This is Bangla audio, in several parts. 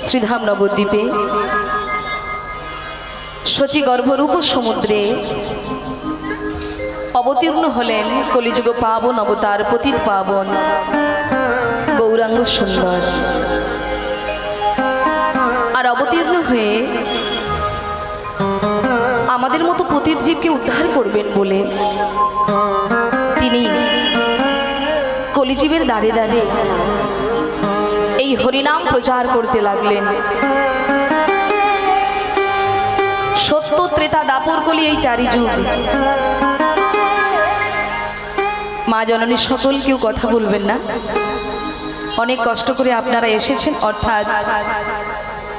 শ্রীধাম নবদ্বীপে শচী গর্ভরূপ সমুদ্রে অবতীর্ণ হলেন কলিযুগ পাবন অবতার পতিত পাবন গৌরাঙ্গ সুন্দর। আর অবতীর্ণ হয়ে আমাদের মতো পতিত জীবকে উদ্ধার করবেন বলে তিনি কলিজীবের দ্বারে দ্বারে এই হরিনাম প্রচার করতে লাগলেন। সত্য ত্রেতা দাপর কলি এই চারি যুগ। মা জননী সকল কেউ কথা বলবেন না, অনেক কষ্ট করে আপনারা এসেছেন, অর্থাৎ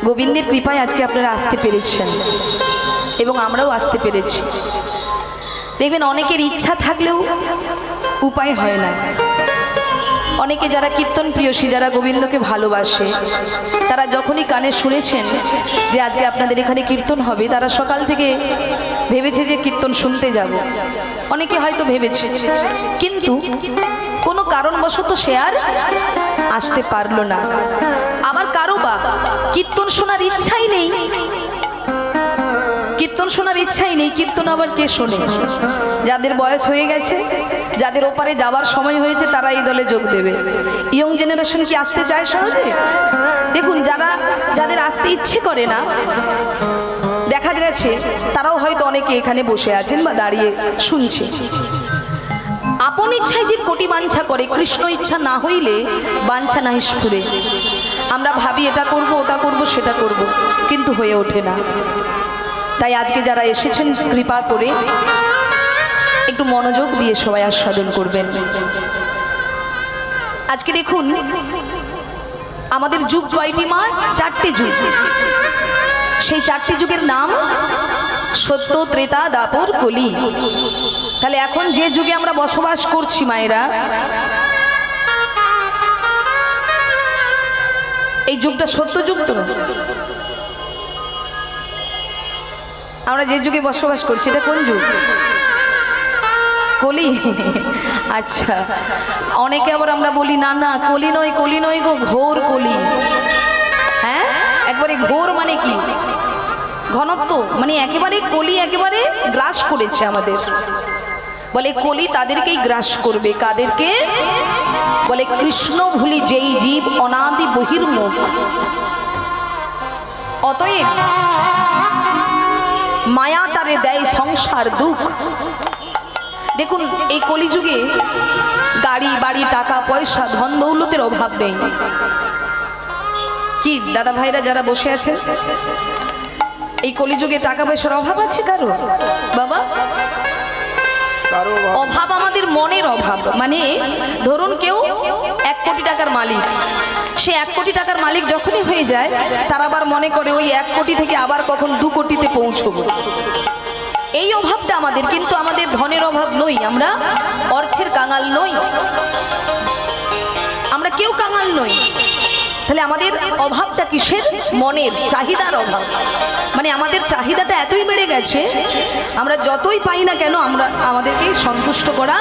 গোবিন্দের কৃপায় আজকে আপনারা আসতে পেরেছেন এবং আমরাও আসতে পেরেছি। দেখবেন অনেকের ইচ্ছা থাকলেও উপায় হয় না। অনেকে যারা কীর্তন প্রিয়সী, যারা গোবিন্দকে ভালোবাসে, তারা যখনই কানে শুনেছেন যে আজকে আপনাদের এখানে কীর্তন হবে, তারা সকাল থেকে ভেবেছে যে কীর্তন শুনতে যাব। অনেকে হয়তো ভেবেছে, কিন্তু কোনো কারণবশত সে আর আসতে পারলো না। আবার কারো বা কীর্তন শোনার ইচ্ছাই নেই, কীর্তন শোনার ইচ্ছাই নেই। কীর্তন আবার কে শোনে? যাদের বয়স হয়ে গেছে, যাদের ওপারে যাওয়ার সময় হয়েছে, তারা এই দলে যোগ দেবে। ইয়ং জেনারেশন কি আসতে চায় সহজে? দেখুন, যাদের আসতে ইচ্ছে করে না, দেখা গেছে তারাও হয়তো অনেকে এখানে বসে আছেন বা দাঁড়িয়ে শুনছে। আপন ইচ্ছায় জীব কোটি বাঞ্ছা করে, কৃষ্ণ ইচ্ছা না হইলে বাঞ্ছা নাহি স্ফুরে। আমরা ভাবি এটা করব, ওটা করব, সেটা করব, কিন্তু হয়ে ওঠে না। তাই আজকে যারা এসেছেন, কৃপা করে একটু মনোযোগ দিয়ে সবাই আস্বাদন করবেন। আজকে দেখুন, আমাদের যুগ কয়টি মা? চারটি যুগ। সেই চারটি যুগের নাম সত্য, ত্রেতা, দাপর, কলি। তাহলে এখন যে যুগে আমরা বসবাস করছি মায়েরা, এই যুগটা সত্য যুগ তো? আমরা যে যুগে বসবাস করছি এটা কোন যুগ? কলি। আচ্ছা, অনেকে আবার আমরা বলি না না, কলি নয়, কলি নয় গো, ঘোর কলি। হ্যাঁ, একবারে ঘোর মানে কি? ঘনত্ব, মানে একেবারে কলি একেবারে গ্রাস করেছে আমাদের। বলে কলি তাদেরকেই গ্রাস করবে। কাদেরকে? বলে কৃষ্ণ ভুলি যেই জীব অনাদি বহির্মুখ। অতএব মায়া তারে দেয় সংসার দুঃখ। দেখুন, এই কলিযুগে গাড়ি বাড়ি, টাকা পয়সা, ধন দৌলতের অভাব নেই। কি দাদা ভাইরা যারা বসে আছেন, এই কলিযুগে টাকা পয়সার অভাব আছে কারো? বাবা, অভাব আমাদের মনের অভাব। মানে ধরুন কেউ 1 কোটি টাকার মালিক, সে 1 কোটি টাকার মালিক যখনই হয়ে যায়, তার আবার মনে করে ওই 1 কোটি থেকে আবার কখন 2 কোটিতে পৌঁছবো। এই অভাবটা আমাদের, কিন্তু আমাদের ধনের অভাব নই, আমরা অর্থের কাঙাল নই, আমরা কেউ কাঙাল নই। তাহলে আমাদের অভাবটা কিসের? মনের চাহিদার অভাব। মানে আমাদের চাহিদাটা এতই বেড়ে গেছে, আমরা যতই পাই না কেন আমাদেরকে সন্তুষ্ট করা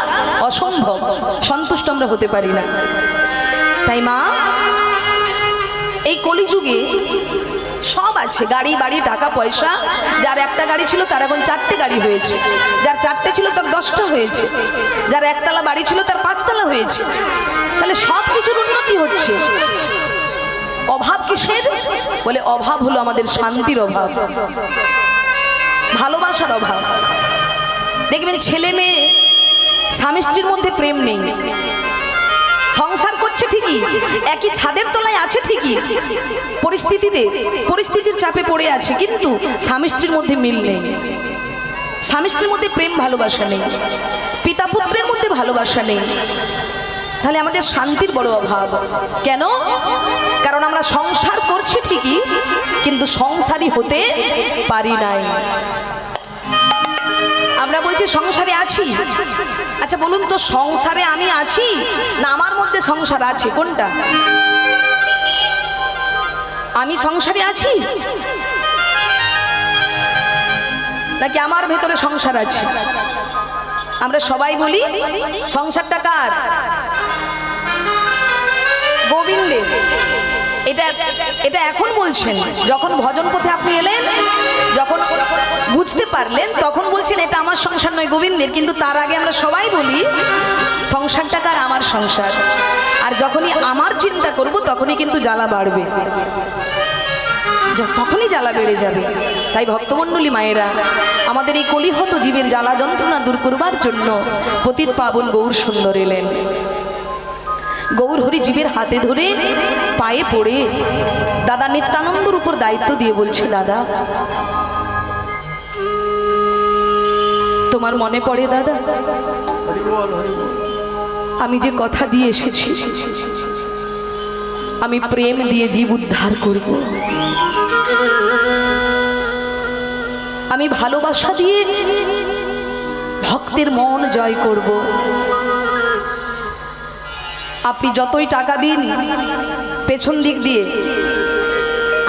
অসম্ভব, সন্তুষ্ট আমরা হতে পারি না। তাই মা, এই কলিযুগে সব আছে, গাড়ি বাড়ি, টাকা পয়সা। যার একটা গাড়ি ছিল তার এখন 4টে গাড়ি হয়েছে, যার 4টে ছিল তার 10টা হয়েছে, যার 1তলা বাড়ি ছিল তার 5তলা হয়েছে। তাহলে সব কিছুর উন্নতি হচ্ছে। অভাব কিসের? বলে অভাব হলো আমাদের শান্তির অভাব, ভালোবাসার অভাব। দেখবেন ছেলে মেয়ে, স্বামী স্ত্রীর মধ্যে প্রেম নেই, সংসার করছে ঠিকই, একই ছাদের তলায় আছে ঠিকই, পরিস্থিতির চাপে পড়ে আছে, কিন্তু স্বামী স্ত্রীর মধ্যে মিল নেই, স্বামী স্ত্রীর মধ্যে প্রেম ভালোবাসা নেই, পিতা পুত্রের মধ্যে ভালোবাসা নেই। তাহলে আমাদের শান্তির বড় অভাব। কেন? কারণ আমরা সংসার করছি ঠিকই, কিন্তু সংসারী হতে পারি নাই। আমরা বলছি সংসারে আছি। আচ্ছা বলুন তো, সংসারে আমি আছি না আমার মধ্যে সংসার আছে? কোনটা? আমি সংসারে আছি নাকি আমার ভেতরে সংসার আছে? আমরা সবাই বলি সংসারটা কার? গোবিন্দের। এটা এটা এখন বলছেন, যখন ভজন পথে আপনি এলেন, যখন বুঝতে পারলেন, তখন বলছেন এটা আমার সংসার নয়, গোবিন্দের। কিন্তু তার আগে আমরা সবাই বলি সংসারটা কার? আমার সংসার। আর যখনই আমার চিন্তা করব তখনই কিন্তু জ্বালা বাড়বে, তখনই জ্বালা বেড়ে যাবে। তাই ভক্তমণ্ডলী মায়েরা, আমাদের এই কলিহত জীবের জ্বালা যন্ত্রণা দূর করবার জন্য পতিত পাবন গৌর সুন্দর এলেন। গৌর হরি জীবের হাতে ধরে পায়ে পড়ে দাদা নিত্যানন্দর উপর দায়িত্ব দিয়ে বলছে, দাদা তোমার মনে পড়ে দাদা আমি যে কথা দিয়ে এসেছি, আমি প্রেম দিয়ে জীব উদ্ধার করব, আমি ভালোবাসা দিয়ে ভক্তের মন জয় করব। আপনি যতই টাকা দিন পেছন দিক দিয়ে,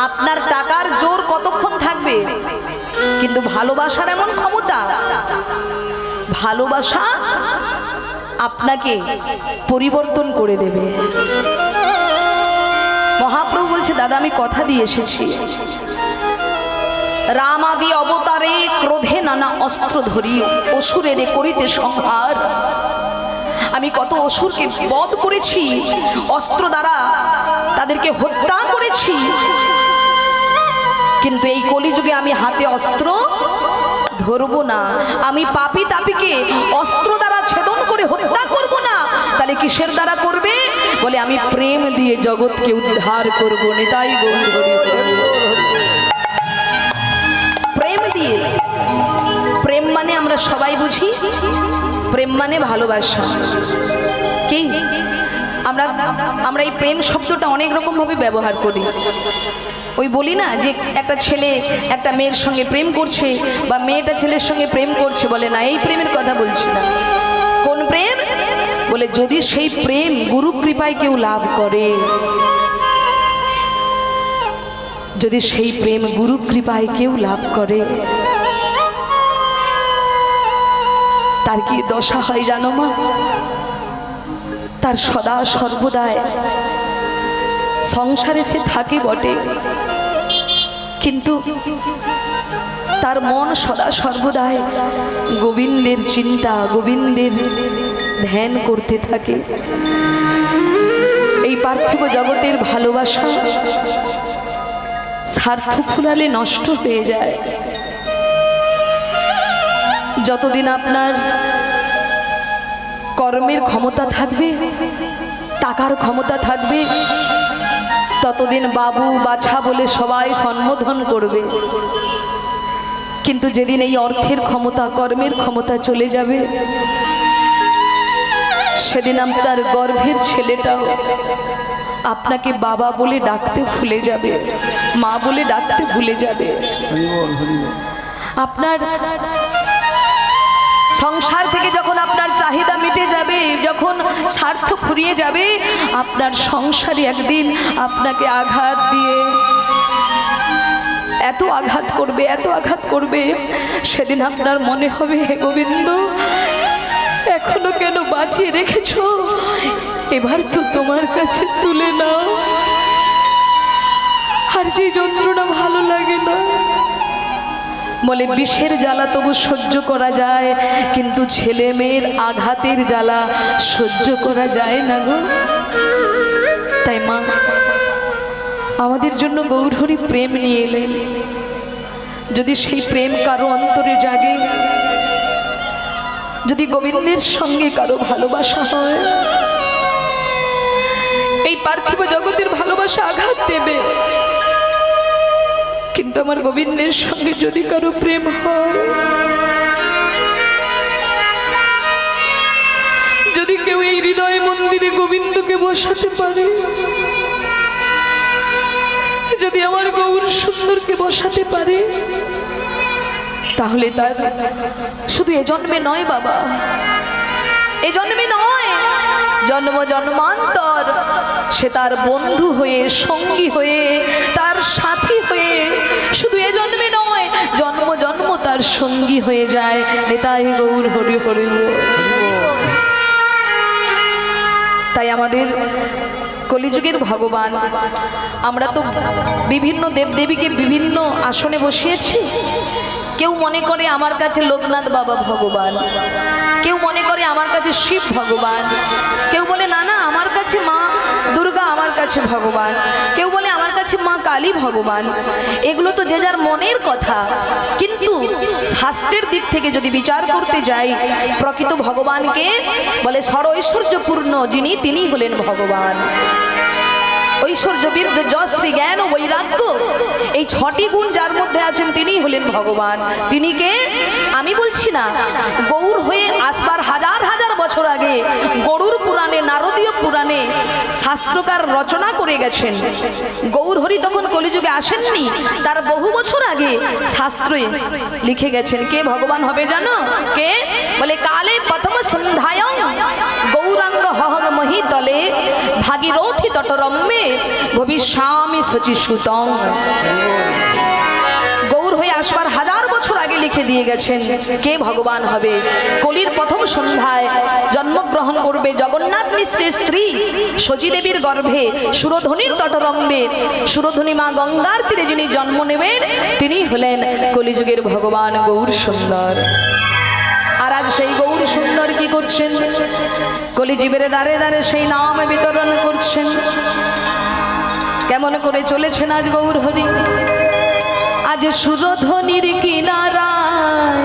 আপনার টাকার জোর কতক্ষণ থাকবে, কিন্তু ভালোবাসার এমন ক্ষমতা, ভালোবাসা আপনাকে পরিবর্তন করে দেবে। মহাপ্রভু বলছে, দাদা আমি কথা দিয়ে এসেছি, রাম আদি অবতারে ক্রোধে নানা অস্ত্র ধরি অসুরের করিতে সংহার। আমি কত অসুরকে বধ করেছি, অস্ত্র দ্বারা তাদেরকে হত্যা করেছি, কিন্তু এই কলিযুগে আমি হাতে অস্ত্র ধরব না। আমি পাপী তাপীকে অস্ত্র দ্বারা ছেদন করে হত্যা করব না। তাহলে কিসের দ্বারা করবে? বলে আমি প্রেম দিয়ে জগৎকে উদ্ধার করব। নিতাই গৌর হরি হরি। প্রেম দিয়ে, প্রেম মানে আমরা সবাই বুঝি, প্রেম মানে ভালোবাসা। কি আমরা এই প্রেম শব্দটা অনেক রকম ভাবে ব্যবহার করি। ওই বলি না যে একটা ছেলে একটা মেয়ের সঙ্গে প্রেম করছে, বা মেয়েটা ছেলের সঙ্গে প্রেম করছে, বলে না এই প্রেমের কথা বলছি না। কোন প্রেম? বলে যদি সেই প্রেম গুরু কৃপায় কেউ লাভ করে, যদি সেই প্রেম গুরু কৃপায় কেউ লাভ করে, তার কি দশা হয় জানো মা? তার সদা সর্বদাই সংসারে সে থাকে বটে, কিন্তু তার মন সদা সর্বদাই গোবিন্দের চিন্তা, গোবিন্দের ধ্যান করতে থাকে। এই পার্থিব জগতের ভালোবাসা স্বার্থ ফুরালে নষ্ট হয়ে যায়। যতদিন আপনার কর্মের ক্ষমতা থাকবে, টাকার ক্ষমতা থাকবে, ততদিন বাবু বাছা বলে সবাই সম্বোধন করবে। কিন্তু যেদিন এই অর্থের ক্ষমতা, কর্মের ক্ষমতা চলে যাবে, সেদিন আপনার গর্ভের ছেলেটাও আপনাকে বাবা বলে ডাকতে ভুলে যাবে, মা বলে ডাকতে ভুলে যাবে। আপনার সংসার থেকে যখন আপনার চাহিদা মিটে যাবে, যখন স্বার্থ ফুরিয়ে যাবে, আপনার সংসারে একদিন আপনাকে আঘাত দিয়ে এত আঘাত করবে, এত আঘাত করবে, সেদিন আপনার মনে হবে, হে গোবিন্দ এখনো কেন বাঁচিয়ে রেখেছো, এবার তো তোমার কাছে তুলে নাও। আর যে যন্ত্রণা ভালো লাগে না। বলে বিষের জ্বালা তবু সহ্য করা যায়, কিন্তু ছেলে মেয়ের আঘাতের জ্বালা সহ্য করা যায় না গো। তাই মা আমাদের জন্য গৌরহরি প্রেম নিয়ে এলেন। যদি সেই প্রেম কারো অন্তরে জাগে, যদি গোবিন্দের সঙ্গে কারো ভালোবাসা হয়, এই পার্থিব জগতের ভালোবাসা আঘাত দেবে, কিন্তু আমার গোবিন্দের সঙ্গে যদি কারো প্রেম হয়, যদি কেউ এই হৃদয় মন্দিরে গোবিন্দকে বসাতে পারে, যদি আমার গৌর সুন্দরকে বসাতে পারে, তাহলে তার শুধু এ জন্মে নয় বাবা, এ জন্মে নয়, জন্ম জন্মান্তর সে তার বন্ধু হয়ে, সঙ্গী হয়ে, তার সাথী হয়ে, শুধু এ জন্মে নয়, জন্ম জন্ম তার সঙ্গী হয়ে যায়। নিতাই গৌর হরি হরি। তাই আমাদের কলিযুগের ভগবান। আমরা তো বিভিন্ন দেবদেবীকে বিভিন্ন আসনে বসিয়েছি। কেউ মনে করে আমার কাছে লোকনাথ বাবা ভগবান, কেউ মনে করে আমার কাছে শিব ভগবান, কেউ বলে না না আমার কাছে মা দুর্গা আমার কাছে ভগবান, কেউ বলে আমার কাছে মা কালী ভগবান। এগুলো তো যে যার মনের কথা, কিন্তু শাস্ত্রের দিক থেকে যদি বিচার করতে যাই, প্রকৃত ভগবানকে বলে সর্বৈশ্বর্যপূর্ণ যিনি, তিনি হলেন ভগবান। ঐশ্বর্য, বীর্য, যশ, শ্রী, জ্ঞান ও বৈরাগ্য, এই 6টি গুণ যার মধ্যে আছেন তিনি হলেন ভগবান। তিনি কে? আমি বলছি না, গৌর হয়ে আসবার হাজার হাজার বছর আগে গরুর পুরাণে, নারদীয় পুরাণে শাস্ত্রকার রচনা করে গেছেন। গৌর হরি তখন কলিযুগে আসেননি, তার বহু বছর আগে শাস্ত্রে লিখে গেছেন কে ভগবান হবে জানো? কে? বলে কালে প্রথম সন্ধ্যায়ং গৌরাঙ্গ হহগ মহিতলে ভাগীরথী তটরম্যে ভবিষ্যামি শচীসুতং। গৌর হয়ে আসবার হাজার বছর আগে লিখে দিয়ে গেছেন কে ভগবান হবে। কলির প্রথম সন্ধ্যায় জন্মগ্রহণ করবে জগন্নাথ মিশ্রের স্ত্রী শচী দেবীর গর্ভে সুরধনির তটরম্বে, সুরধনী মা গঙ্গার তীরে যিনি জন্ম নেবেন তিনি হলেন কলিযুগের ভগবান গৌর সুন্দর। আর আজ সেই গৌর সুন্দর কি করছেন? কলিজীবের দ্বারে দ্বারে সেই নাম বিতরণ করছেন। কেমন করে চলেছেন আজ গৌর হরি? আজ সুরধনির কিনারায়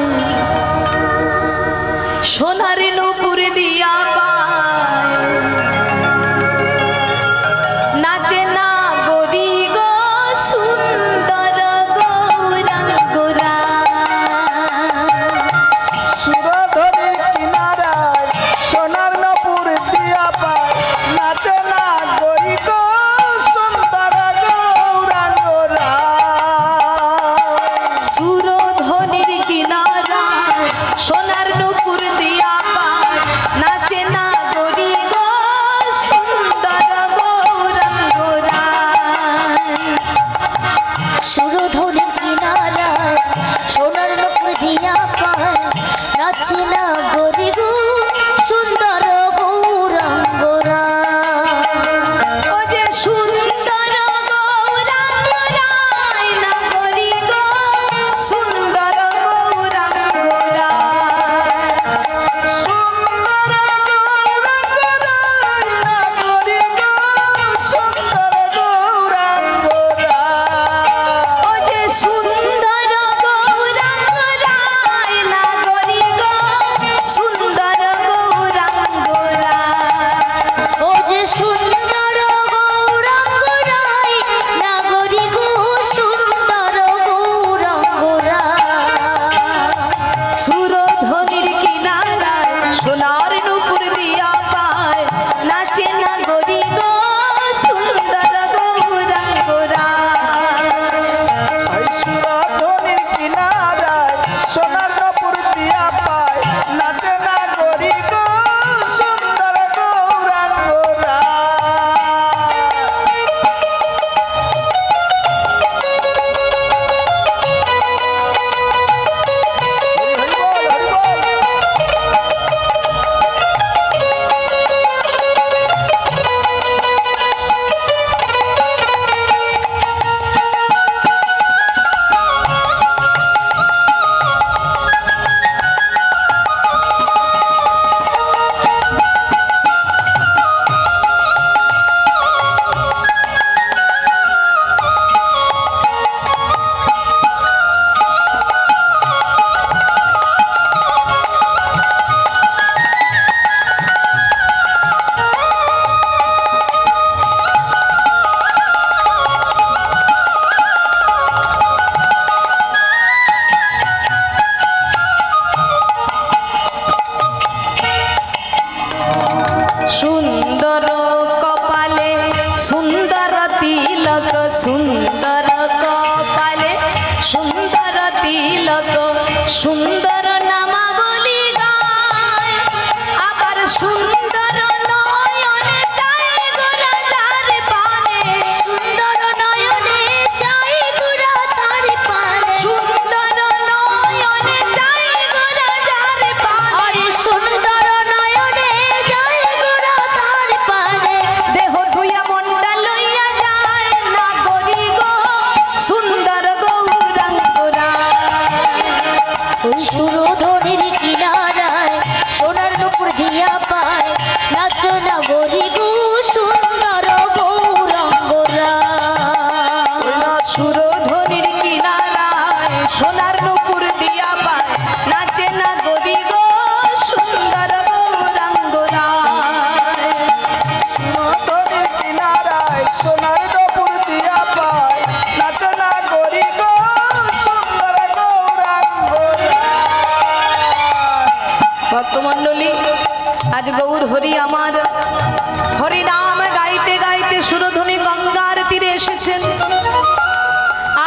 সোনার নূপুর দিয়া পায়, নাচে না গরি গো সুন্দর গৌরাঙ্গরা। সুরধনির কিনারায় সোনার নূপুর দিয়া পায়, নাচে না গরি গো সুন্দর গৌরাঙ্গরা। সুরধনির কিনারায় সোনার নূপুর দিয়া পায়, নাচে না গরি গো সুন্দর গৌরাঙ্গরা। সুরধনির কিনারায় সোনার নূপুর দিয়া পায়, নাচে না গরি গো সুন্দর গৌরাঙ্গরা। ও যে সুন্দর গৌরাঙ্গরায় না গরি গো সুন্দর গৌরাঙ্গরা। সুন্দর গৌরাঙ্গরায় না গরি গো সুন্দর গৌরাঙ্গরা। ও যে সুন্দর গৌরাঙ্গরায় না গরি গো সুন্দর গৌরাঙ্গরা। ও যে সুন্দর গৌরাঙ্গরায় না গরি গো সুন্দর গৌরাঙ্গরা। সুরধনির কিনারায় সোনার নূপুর দিয়া পায়, নাচে না গরি গো সুন্দর গৌরাঙ্গরা। এই সুরধনির কিনারায় সোনার নূপুর দিয়া পায়, নাচে না গরি গো সুন্দর গৌরাঙ্গরা। হরি বল, হরি বল। সুন্দর কপালে সুন্দর তিলক, সুন্দর কপালে সুন্দর তিলক, সুন্দর নামাবলী গায়। আবার সুন্দর নয়নে চাই গোরা যার পানে, সুন্দর নয়নে চাই গোরা তার পানে। সুন্দর নয়নে চাই গোরা যার পানে। আরে সুন্দর নয়নে চাই গোরা তার পানে। দেহ ধুইয়া মন সুরধনির কিনারায় সোনার নুপুর দিয়া পায় নাচে না গরি গো সুন্দর গৌরাঙ্গনায়। নদীর কিনারায় সোনার নপুর দিয়া পায় নাচে না গরি গো সুন্দর গৌরাঙ্গনায়। ভক্তমণ্ডলী, আজ গৌর হরি আমার হরি নাম গাইতে গাইতে সুরধনী গঙ্গার তীরে এসেছেন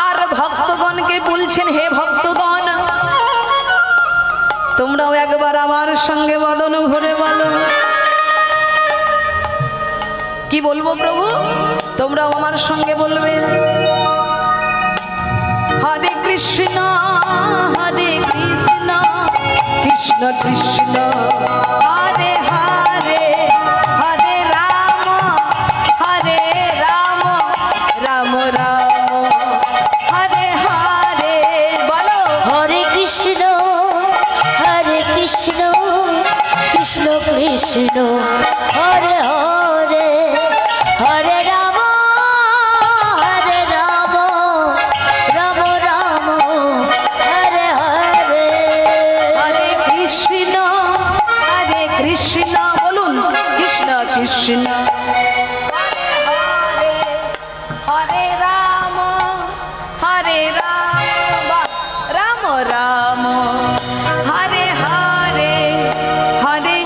আর ভক্তগণকে বলছেন, হে ভক্তগণ, তোমরাও একবার আমার সঙ্গে বদন ভরে বলো। কি বলবো প্রভু? তোমরাও আমার সঙ্গে বলবে, হরে কৃষ্ণ হরে কৃষ্ণ কৃষ্ণ কৃষ্ণ হরে হরে হরে রাম রাম রাম হরে হরে। বলো, হরে কৃষ্ণ কৃষ্ণ কৃষ্ণ হরে হরে হরে রাম রাম রাম হরে হরে। হরে কৃষ্ণ বলুন, কৃষ্ণ কৃষ্ণ হরে হরে রাম রাম রাম হরে হরে হরে।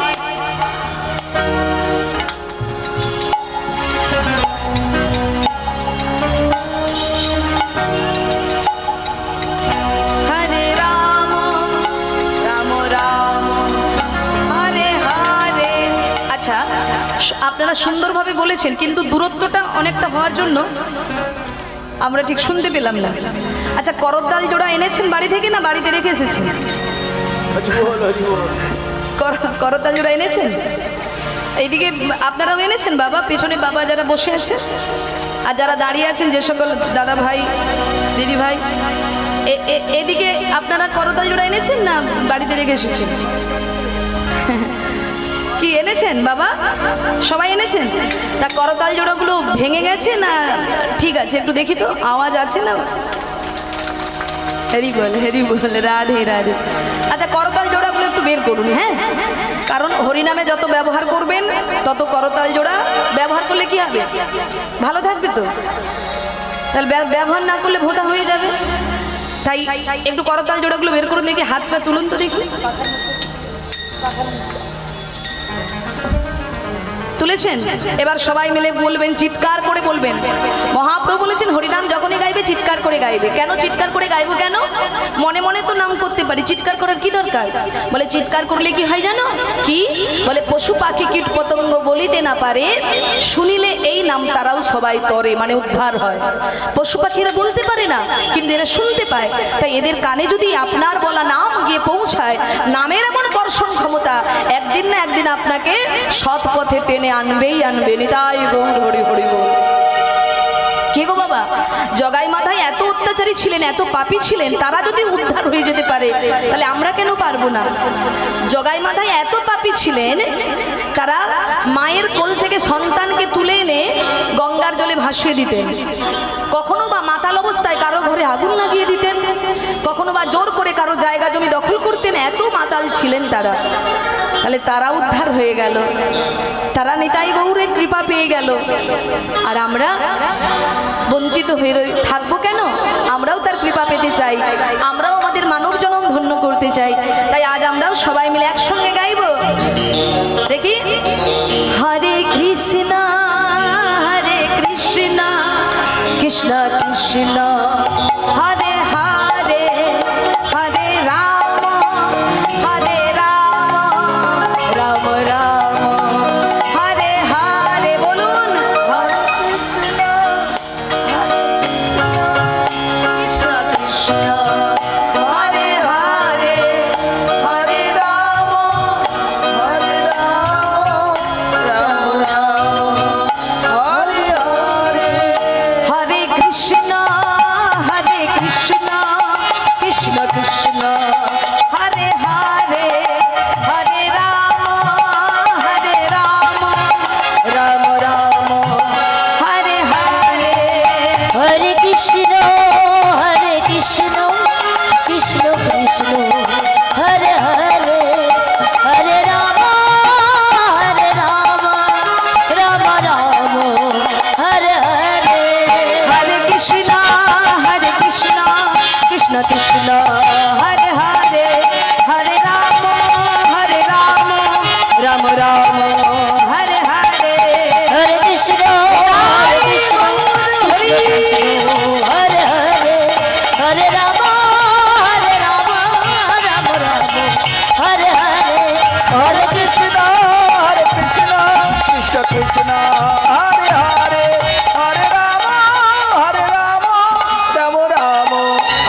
হরে রাম রাম হরে হরে। আচ্ছা, আপনারা সুন্দরভাবে বলেছেন, কিন্তু দূরত্বটা অনেকটা হওয়ার জন্য আমরা ঠিক শুনতে পেলাম না। আচ্ছা, করতাল জোড়া এনেছেন বাড়ি থেকে না বাড়িতে রেখে এসেছেন? হরি বল, হরি বল। করতাল জোড়া এনেছেন? এইদিকে আপনারাও এনেছেন বাবা, পেছনে বাবা যারা বসে আছে আর যারা দাঁড়িয়ে আছেন যে সকল দাদা ভাই দিদি ভাই, এদিকে আপনারা করতাল জোড়া এনেছেন না বাড়িতে রেখে এসেছেন? কি এনেছেন বাবা? সবাই এনেছেন? তা করতাল জোড়াগুলো ভেঙে গেছে না ঠিক আছে? একটু দেখি তো, আওয়াজ আছে না? হরি বল রাধে রাধে। আচ্ছা, করতাল জোড়াগুলো একটু বের করুন, হ্যাঁ, কারণ হরিনামে যত ব্যবহার করবেন তত করতাল জোড়া ব্যবহার করলে কি হবে? ভালো থাকবে তো। তাহলে ব্যবহার না করলে ভোঁতা হয়ে যাবে, তাই একটু করতাল জোড়াগুলো বের করুন দেখি, হাতটা তুলুন তো দেখি। তুলেছেন? এবার সবাই মিলে বলবেন, চিৎকার করে বলবেন। মহাপ্রভু বলেছেন হরিনাম যখনই গাইবে চিৎকার করে গাইবে। কেন চিৎকার করে গাইবো? কেন? মনে মনে তো নাম করতে পারি, চিৎকার করার কি দরকার? বলে চিৎকার করলে কি হয় জানো? কি বলে? পশু পাখি কীট পতঙ্গ বলিতে না পারে, শুনিলে এই নাম তারাও সবাই করে, মানে উদ্ধার হয়। পশু পাখিরা বলতে পারে না, কিন্তু এরা শুনতে পায়। তাই এদের কানে যদি আপনার বলা নাম গিয়ে পৌঁছায়, নামের এমন দর্শন ক্ষমতা, একদিন না একদিন আপনাকে সৎ পথে টেনে আনবেই আনবে। নিতাই গৌর হরি হরি বল। কে গো বাবা? জগাই মাথায় এত অত্যাচারী ছিলেন, এত পাপী ছিলেন, তারা যদি উদ্ধার হয়ে যেতে পারে, তাহলে আমরা কেন পারবো না? জগাই মাথায় এত পাপী ছিলেন, তারা মায়ের কোল থেকে সন্তানকে তুলে এনে গঙ্গার জলে ভাসিয়ে দিতেন। কখনো বা মাতাল অবস্থায় কারো ঘরে আগুন লাগিয়ে দিতেন, কখনো বা জোর করে কারো জায়গা জমি দখল করতেন। এত মাতাল ছিলেন তারা। তাহলে তারা উদ্ধার হয়ে গেল, তারা নিতাই গৌরের কৃপা পেয়ে গেল, আর আমরা বঞ্চিত হয়ে থাকবো কেন? আমরাও তার কৃপা পেতে চাই, আমরাও আমাদের মানব জনম ধন্য করতে চাই। তাই আজ আমরাও সবাই মিলে একসঙ্গে গাইব, দেখি। হরে কৃষ্ণ কৃষ্ণ কৃষ্ণ হরে হরে হরে রাম রাম রাম হরে হরে। বলুন, হরে কৃষ্ণ কৃষ্ণ হরে হরে হরে রাম রাম রাম হরি হরি। হরে কৃষ্ণ কৃষ্ণ হরে কৃষ্ণ কৃষ্ণ কৃষ্ণ হরে হরে হরে রাম রাম রাম হরে হরে হরে কৃষ্ণ কৃষ্ণ কৃষ্ণ হরে হরে হরে রাম রাম রাম হরে হরে হরে কৃষ্ণ কৃষ্ণ কৃষ্ণ হরে হরে হরে রাম রাম রাম হরে হরে হরে কৃষ্ণ হরে কৃষ্ণ কৃষ্ণ কৃষ্ণ হরে হরে হরে রাম রাম রাম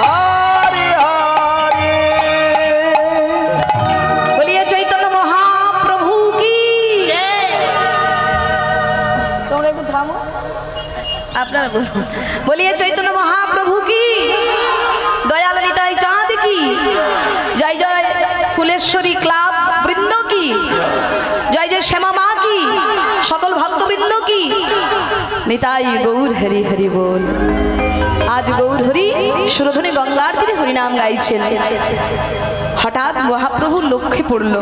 হরে হরে। বলিয়ে চৈতন্য মহাপ্রভু কি তোমরা একটু থামো আপনারা বলুন বলিয়ে চৈতন্য মহাপ্রভু কি দয়াল নিতাই চাঁদ কি জয় জয় ফুলেশ্বরী ক্লাব বৃন্দ কি জয় জয় শ্যামা মা কি সকল ভক্তবৃন্দ কি নিতাই গৌর হরি হরি বল। আজ গৌর হরি সুরধনে গঙ্গার তীরে হরিনাম গাইছেন। হঠাৎ মহাপ্রভুর লক্ষ্যে পড়ল